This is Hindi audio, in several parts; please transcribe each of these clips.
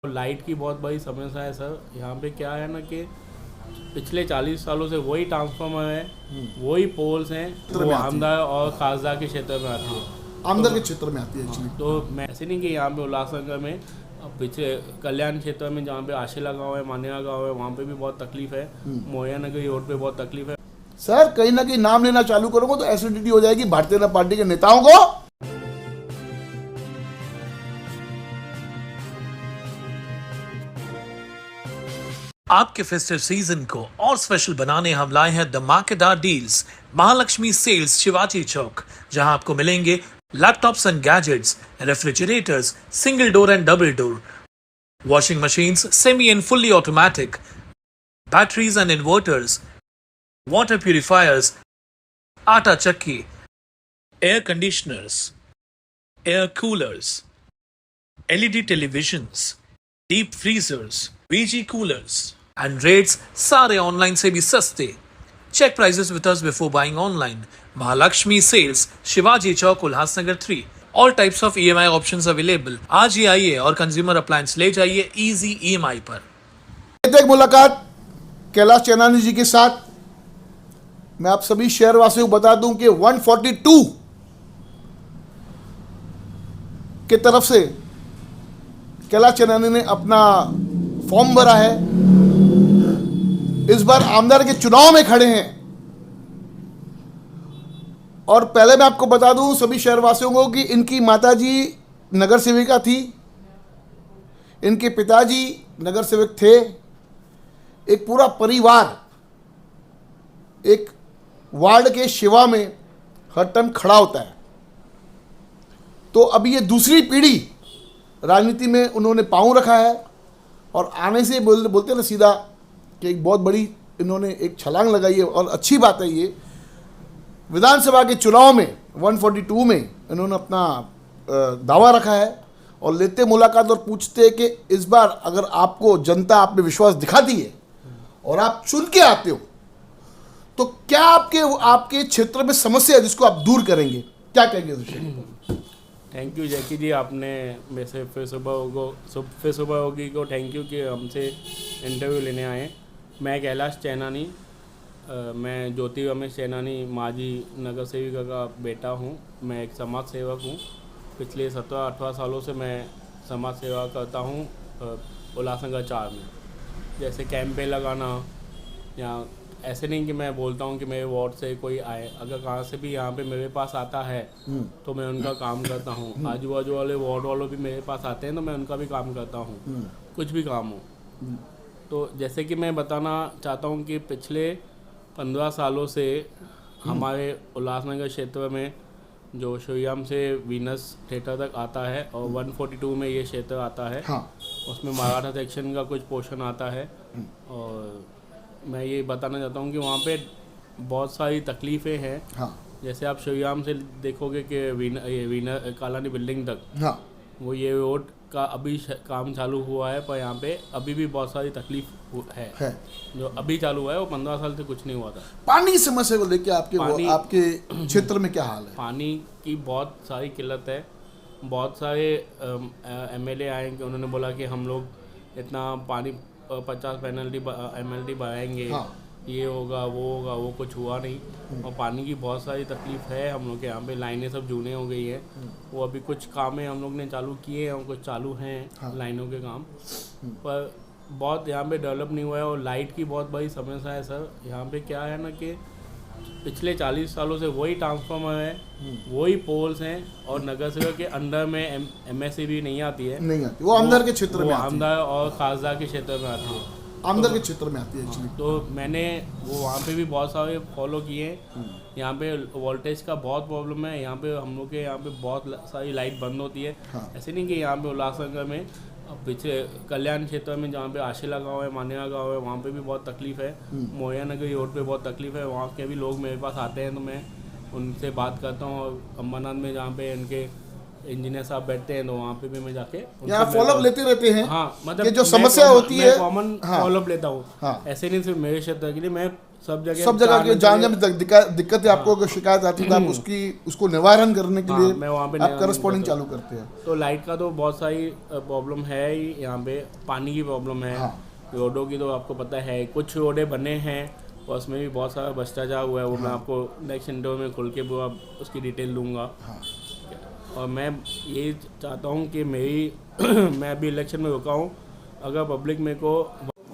लाइट की बहुत बड़ी समस्या है सर। यहाँ पे क्या है ना कि पिछले 40 सालों से वही ट्रांसफार्मर है, वही पोल्स हैं, वो आमदा और खासदा के क्षेत्र में आती है। आमदर के क्षेत्र में आती है एक्चुअली। तो मैं ऐसे नहीं कि यहाँ पे उल्लासनगर में पीछे कल्याण क्षेत्र में जहाँ पे आशिला गांव है, मानेरा गांव है, वहाँ पे भी बहुत तकलीफ है। मोया नगर रोड पे बहुत तकलीफ है। सर कहीं ना कहीं नाम लेना चालू करोगे तो एसिडिटी हो जाएगी भारतीय जनता पार्टी के नेताओं को। आपके फेस्टिव सीजन को और स्पेशल बनाने हम लाए हैं धमाकेदार डील्स महालक्ष्मी सेल्स शिवाजी चौक, जहां आपको मिलेंगे laptops and gadgets, refrigerators single door and double door, washing machines semi and fully automatic, batteries and inverters, water purifiers, आटा चक्की, air conditioners, air coolers, LED televisions, deep freezers, VG coolers and rates सारे ऑनलाइन से भी सस्ते। Check prices with us before buying online. Mahalakshmi Sales Shivaji Chowk Ulhasnagar 3। All types of EMI options available. आज ही आइए और कंज्यूमर अप्लायंस ले जाइए इजी EMI पर। एक मुलाकात कैलाश चेनानी जी के साथ। मैं आप सभी शहरवासियों को बता दूं कि 142 के तरफ से कैलाश चेनानी ने अपना फॉर्म भरा है। इस बार आमदार के चुनाव में खड़े हैं। और पहले मैं आपको बता दूं सभी शहरवासियों को कि इनकी माताजी नगर सेविका थी, इनके पिताजी नगर सेवक थे। एक पूरा परिवार एक वार्ड के सेवा में हर टाइम खड़ा होता है। तो अभी ये दूसरी पीढ़ी राजनीति में उन्होंने पांव रखा है और आने से बोलते ना सीधा कि एक बहुत बड़ी इन्होंने एक छलांग लगाई है। और अच्छी बात है ये विधानसभा के चुनाव में 142 में इन्होंने अपना दावा रखा है। और लेते मुलाकात और पूछते कि इस बार अगर आपको जनता आप में विश्वास दिखाती है और आप चुन के आते हो तो क्या आपके क्षेत्र में समस्या है जिसको आप दूर करेंगे, क्या कहेंगे इस विषय में? थैंक यू जैकी जी, आपने वैसे फिर सुबह होगी को थैंक यू कि हमसे इंटरव्यू लेने आए। मैं कैलाश चेनानी, मैं ज्योति रमेश चेनानी माजी नगर सेविका का बेटा हूँ। मैं एक समाज सेवक हूँ। पिछले 17-18 सालों से मैं समाज सेवा करता हूँ उल्लासनगर 4 में। जैसे कैंपें लगाना, या ऐसे नहीं कि मैं बोलता हूँ कि मेरे वार्ड से कोई आए, अगर कहाँ से भी यहाँ पे मेरे पास आता है तो मैं उनका काम करता हूँ। आजू बाजू वाले वार्ड वालों भी मेरे पास आते हैं तो मैं उनका भी काम करता हूँ, कुछ भी काम हो। तो जैसे कि मैं बताना चाहता हूँ कि पिछले 15 सालों से हमारे उल्लासनगर क्षेत्र में जो श्रीराम से वीनस थिएटर तक आता है और 142 में ये क्षेत्र आता है। हाँ। उसमें मराठा सेक्शन का कुछ पोर्शन आता है। और मैं ये बताना चाहता हूँ कि वहाँ पे बहुत सारी तकलीफ़ें हैं। हाँ। जैसे आप श्रीराम से देखोगे कि वीनर कालानी बिल्डिंग तक, हाँ। वो ये रोड का अभी काम चालू हुआ है, पर यहाँ पे अभी भी बहुत सारी तकलीफ है। जो अभी चालू हुआ है वो 15 साल से कुछ नहीं हुआ था। पानी की समस्या को लेकर आपके क्षेत्र में क्या हाल है? पानी की बहुत सारी किल्लत है। बहुत सारे MLA आए कि उन्होंने बोला कि हम लोग इतना पानी 50 MLD बढ़ाएंगे। हाँ। ये होगा वो कुछ हुआ नहीं। और पानी की बहुत सारी तकलीफ है हम लोग के यहाँ पे। लाइनें सब जूने हो गई है। वो अभी कुछ काम है हम लोग ने चालू किए हैं और कुछ चालू हैं। हाँ। लाइनों के काम पर बहुत यहाँ पे डेवलप नहीं हुआ है। और लाइट की बहुत बड़ी समस्या है सर। यहाँ पे क्या है ना कि पिछले 40 सालों से वही ट्रांसफार्मर है, वही पोल्स हैं और नगर सेवक के अंडर में MSCB नहीं आती है। वो आमदार के क्षेत्र में आमदार और खासदा के क्षेत्र में आती है। आमदार के क्षेत्र में आती है एक्चुअली। तो मैंने वो वहाँ पे भी बहुत सारे फॉलो किए हैं। यहाँ पे वोल्टेज का बहुत प्रॉब्लम है। यहाँ पे हम लोग के यहाँ पे बहुत सारी लाइट बंद होती है। हाँ। ऐसे नहीं कि यहाँ पे उल्लासनगर में पीछे कल्याण क्षेत्र में जहाँ पे आशिला गांव है, मानेरा गांव है, वहाँ पे भी बहुत तकलीफ है। मोया नगर रोड पे बहुत तकलीफ है। वहाँ के भी लोग मेरे पास आते हैं तो मैं उनसे बात करता हूँ। और अम्बानाथ में जहाँ पे इनके इंजीनियर साहब बैठते हैं तो वहाँ पे भी मैं जाके फॉलोअप लेते रहते हैं। हाँ, मतलब जो समस्या होती है कॉमन फॉलोअप लेता हूँ। हाँ। ऐसे नहीं सिर्फ मेरे क्षेत्र के लिए, मैं सब जगह सब जगह की जहाँ जहाँ दिक्कतें आपको अगर शिकायत आती है तो आप उसको निवारण करने के लिए मैं वहाँ पे आप करस्पॉन्डिंग चालू करते हैं। तो लाइट का तो बहुत सारी प्रॉब्लम है ही यहाँ पे, पानी की प्रॉब्लम है, रोडों की तो आपको पता है, कुछ रोडें बने हैं और उसमें भी बहुत सारा भ्रष्टाचार हुआ है, वो मैं आपको नेक्स्ट इंटरव्यू में खुल के पूरा उसकी डिटेल दूंगा। और मैं ये चाहता हूँ कि मैं अभी इलेक्शन में रुका हूँ, अगर पब्लिक मेरे को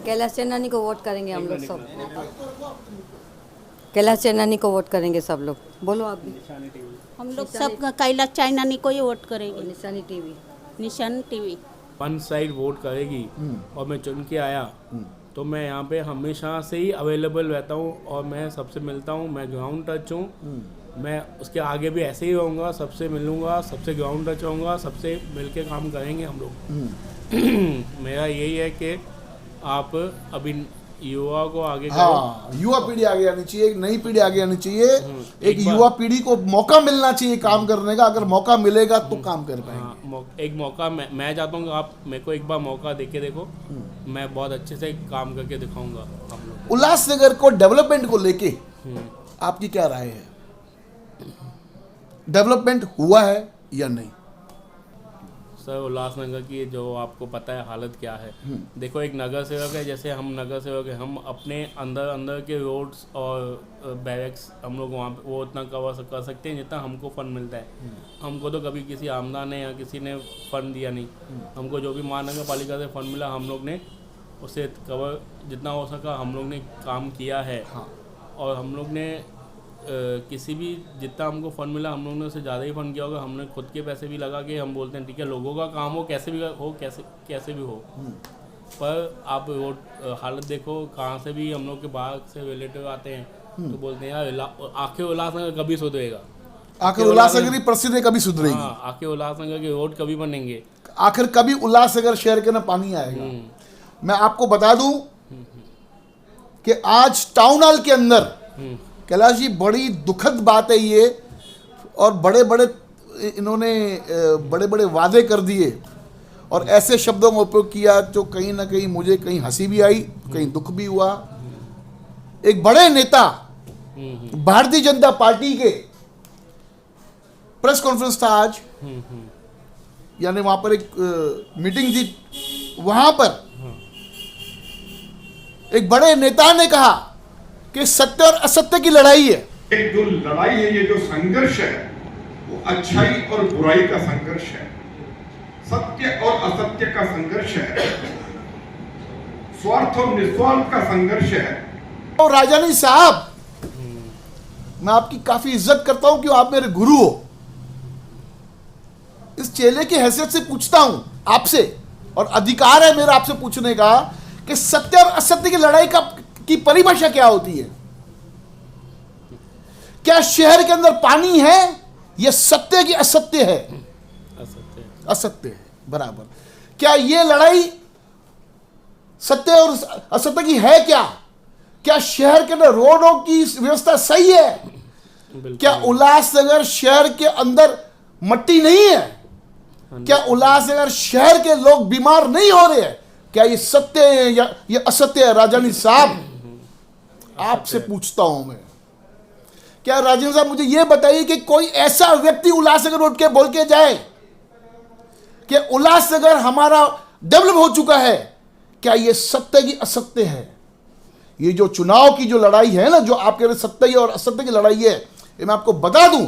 कैलाश चेनानी को वोट करेंगे हम लोग सब। कैलाश चेनानी को वोट करेंगे सब लोग। बोलो आप भी। हम लोग सब कैलाश चेनानी को ही वोट करेंगे। निशानी टीवी। निशान टीवी। वन साइड वोट करेगी और मैं चुन के आया तो मैं यहाँ पे हमेशा से ही अवेलेबल रहता हूँ और मैं सबसे मिलता हूँ, मैं ग्राउंड टच हूँ, मैं उसके आगे भी ऐसे ही रहूँगा, सबसे मिलूँगा, सबसे ग्राउंड टच होऊंगा, सबसे मिल के काम करेंगे हम लोग। मेरा यही है कि आप अभी युवा को आगे हाँ, युवा पीढ़ी आगे आनी चाहिए, एक नई पीढ़ी आगे आनी चाहिए, एक युवा पीढ़ी को मौका मिलना चाहिए काम करने का। अगर मौका मिलेगा तो काम कर पाएंगे। हाँ, एक मौका मैं चाहता हूँ कि आप मेरे को एक बार मौका देके देखो, मैं बहुत अच्छे से काम करके दिखाऊंगा हम लोग। उल्लासनगर को डेवलपमेंट को लेके आपकी क्या राय है? डेवलपमेंट हुआ है या नहीं? सर, उल्लासनगर की जो आपको पता है हालत क्या है। देखो, एक नगर सेवक है, जैसे हम नगर सेवक है, हम अपने अंदर के रोड्स और बैरक्स हम लोग वहाँ वो उतना कर सकते हैं जितना हमको फंड मिलता है। हमको तो कभी किसी आमदा ने या किसी ने फंड दिया नहीं, हमको जो भी महानगर पालिका से फंड मिला हम लोग ने उसे कवर जितना हो सका हम लोग ने काम किया है। और हम लोग ने किसी भी जितना हमको फ़ंड मिला हम लोगों ने उससे ज़्यादा ही फ़ंड किया होगा। हमने खुद के पैसे भी लगा के हम बोलते हैं ठीक है, लोगों का काम हो कैसे भी हो, कैसे भी हो। पर आप रोड हालत देखो, कहाँ से भी हम लोग के बाहर से रिलेटिव आते हैं तो बोलते हैं यार आखिर उल्लासनगर कभी सुधरेगा, आखिर उल्लासनगर की परिस्थिति कभी सुधरेगी। हाँ, आखिर उल्लासनगर के रोड कभी बनेंगे, आखिर कभी उल्लासनगर शहर के ना पानी आएगा। मैं आपको बता दूं कि आज टाउन हॉल के अंदर कैलाश जी बड़ी दुखद बात है ये, और इन्होंने बड़े बड़े वादे कर दिए और ऐसे शब्दों का उपयोग किया जो कहीं ना कहीं मुझे कहीं हंसी भी आई, कहीं दुख भी हुआ। एक बड़े नेता भारतीय जनता पार्टी के प्रेस कॉन्फ्रेंस था आज, यानी वहां पर एक मीटिंग थी, वहां पर एक बड़े नेता ने कहा कि सत्य और असत्य की लड़ाई है। एक जो लड़ाई है, ये जो संघर्ष है वो अच्छाई और बुराई का संघर्ष है, सत्य और असत्य का संघर्ष है, स्वार्थ और निस्वार्थ का संघर्ष है। और राजानी साहब, मैं आपकी काफी इज्जत करता हूं कि आप मेरे गुरु हो। इस चेले की हैसियत से पूछता हूं आपसे, और अधिकार है मेरा आपसे पूछने का कि सत्य और असत्य की लड़ाई की परिभाषा क्या होती है? क्या शहर के अंदर पानी है? यह सत्य की असत्य है? असत्य है, बराबर। क्या यह लड़ाई सत्य और असत्य की है? क्या शहर के अंदर रोडों की व्यवस्था सही है? क्या उल्लासनगर शहर के अंदर मट्टी नहीं है? क्या उल्लासनगर शहर के लोग बीमार नहीं हो रहे हैं? क्या ये सत्य है या ये असत्य है? राजानी साहब, आपसे पूछता हूं मैं, क्या राजेंद्र साहब मुझे यह बताइए कि कोई ऐसा व्यक्ति उल्लासनगर उठ के बोल के जाए कि उल्लासनगर हमारा डेवलप हो चुका है? क्या यह सत्य की असत्य है? ये जो चुनाव की जो लड़ाई है ना, जो आप कह रहे सत्य और असत्य की लड़ाई है, ये मैं आपको बता दूं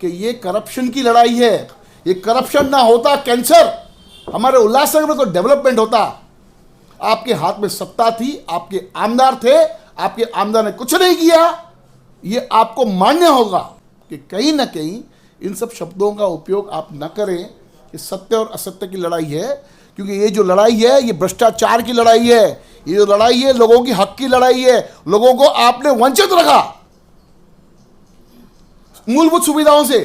कि ये करप्शन की लड़ाई है। ये करप्शन ना होता, कैंसर हमारे उल्लासनगर में तो डेवलपमेंट होता। आपके हाथ में सत्ता थी, आपके आमदार थे, आपके आमदार ने कुछ नहीं किया। ये आपको मान्य होगा कि कहीं ना कहीं इन सब शब्दों का उपयोग आप न करें। ये सत्य और असत्य की लड़ाई है, क्योंकि ये जो लड़ाई है ये भ्रष्टाचार की लड़ाई है। ये जो लड़ाई है लोगों की हक की लड़ाई है। लोगों को आपने वंचित रखा मूलभूत सुविधाओं से।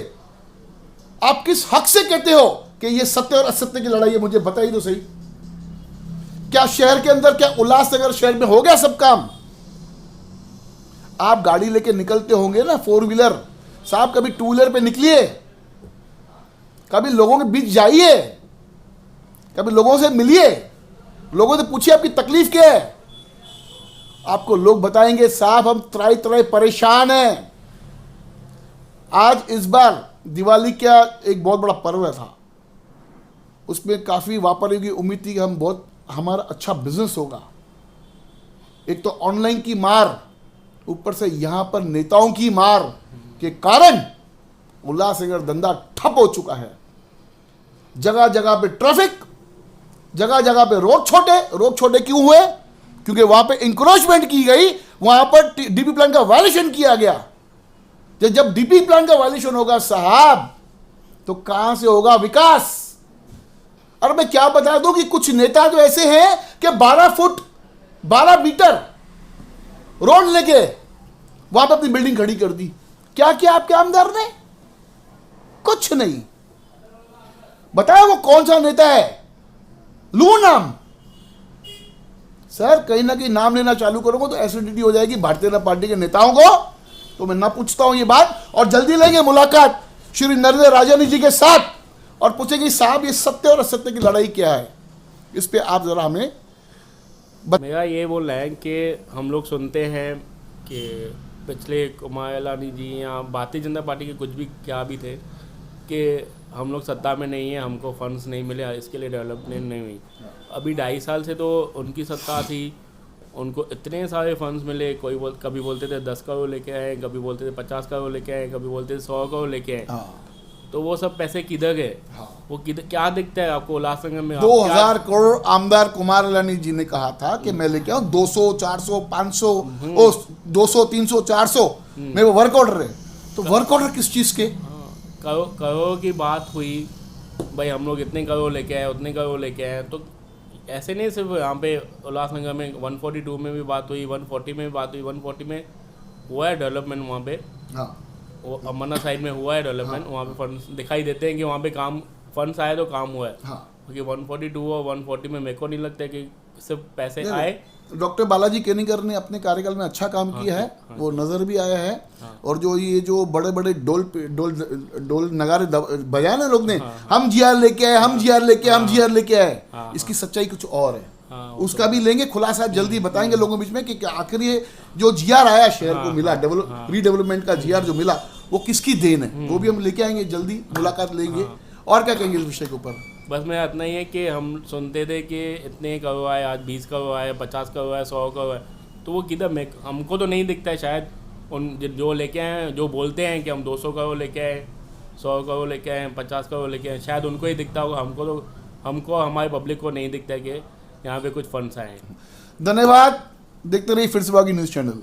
आप किस हक से कहते हो कि ये सत्य और असत्य की लड़ाई है? मुझे बताइए तो सही। क्या शहर के अंदर, क्या उल्लासनगर शहर में हो गया सब काम? आप गाड़ी लेके निकलते होंगे ना, 4 व्हीलर साहब, कभी 2 व्हीलर पे निकलिए, कभी लोगों के बीच जाइए, कभी लोगों से मिलिए, लोगों से पूछिए आपकी तकलीफ क्या है। आपको लोग बताएंगे साहब हम त्राई त्राई परेशान हैं। आज इस बार दिवाली का एक बहुत बड़ा पर्व था, उसमें काफ़ी व्यापारियों की उम्मीद थी कि हम बहुत हमारा अच्छा बिजनेस होगा। एक तो ऑनलाइन की मार, ऊपर से यहाँ पर नेताओं की मार के कारण उल्लासनगर धंधा ठप हो चुका है। जगह जगह पे ट्रैफिक, जगह जगह पे रोड छोटे क्यों हुए? क्योंकि वहां पे इंक्रोचमेंट की गई, वहां पर डीपी प्लान का वायलेशन किया गया। जब डीपी प्लान का वायलेशन होगा साहब, तो कहां से होगा विकास? और मैं क्या बता दूं कि कुछ नेता तो ऐसे हैं कि 12 फुट 12 मीटर रोड लेके वहां पर अपनी बिल्डिंग खड़ी कर दी। क्या किया आपके आमदार ने? कुछ नहीं। बताया वो कौन सा नेता है? लू नाम। सर कहीं ना कहीं नाम लेना चालू करूंगा तो एसिडिटी हो जाएगी भारतीय जनता पार्टी के नेताओं को। तो मैं ना पूछता हूं ये बात, और जल्दी लेंगे मुलाकात श्री नरेंद्र राजानी जी के साथ और पूछेंगे साहब ये सत्य और असत्य की लड़ाई क्या है, इस पे आप जरा हमें मेरा ये बोलना है कि हम लोग सुनते हैं कि पिछले कुमारलानी जी या भारतीय जनता पार्टी के कुछ भी क्या भी थे कि हम लोग सत्ता में नहीं है, हमको फंड्स नहीं मिले, इसके लिए डेवलपमेंट नहीं हुई। अभी 2.5 साल से तो उनकी सत्ता थी, उनको इतने सारे फंड्स मिले। कभी बोलते थे 10 करोड़ लेके आए, कभी बोलते थे 50 करोड़ लेके आए, कभी बोलते थे 100 करोड़ लेके आए। तो वो सब पैसे किधर गए? वो किधर क्या दिखता है आपको उल्लासनगर में? 2000 करोड़ आमदार कुमारलानी जी ने कहा था कि मैं लेके आऊं 200 400 500 200 300 400 में वो वर्क ऑर्डर है। तो वर्क ऑर्डर किस चीज के? करोड़ की बात हुई, भाई हम लोग इतने करोड़ लेके आए, उतने करोड़ लेके आए। तो ऐसे नहीं सिर्फ यहाँ पे उल्लासनगर में 142 में भी बात हुई, 140 में भी बात हुई। 140 में हुआ है डेवलपमेंट, वहाँ पे वो अमरनाथ साइड में हुआ है डेवलपमेंट। वहाँ पे फंड्स दिखाई देते हैं कि वहाँ पे काम फंड्स आए तो काम हुआ है। क्योंकि 142 और 140 में मेरे को नहीं लगता कि सिर्फ पैसे आए। डॉक्टर बालाजी केनिकर ने अपने कार्यकाल में अच्छा काम किया है, वो नजर भी आया है। और जो ये जो बड़े बड़े डोल नगारे बजाए ना लोग ने, हम जीआर लेके आए, हम जीआर लेके आए, हम जीआर लेके आए, इसकी सच्चाई कुछ और है। उसका भी लेंगे खुलासा, जल्दी बताएंगे लोगों के बीच में कि आखिर ये जो जीआर आया शहर को मिला, रीडेवलपमेंट का जीआर जो मिला वो किसकी देन है, वो भी हम लेके आएंगे, जल्दी मुलाकात लेंगे। और क्या कहेंगे इस विषय के ऊपर? बस मेरा इतना ही है कि हम सुनते थे कि इतने करोड़ आए, आज 20 करोड़ आए, 50 करोड़ आए, 100 करोड़ आए। तो वो किधर? हमको तो नहीं दिखता है। शायद उन जो लेके आए, जो बोलते हैं कि हम 200 करोड़ लेके आए, 100 करोड़ लेके आए, 50 करोड़ लेके आए, शायद उनको ही दिखता होगा। हमको हमारे पब्लिक को नहीं दिखता है कि यहाँ पे कुछ फंड्स आए हैं। धन्यवाद। देखते रहिए फिर से बागी न्यूज़ चैनल।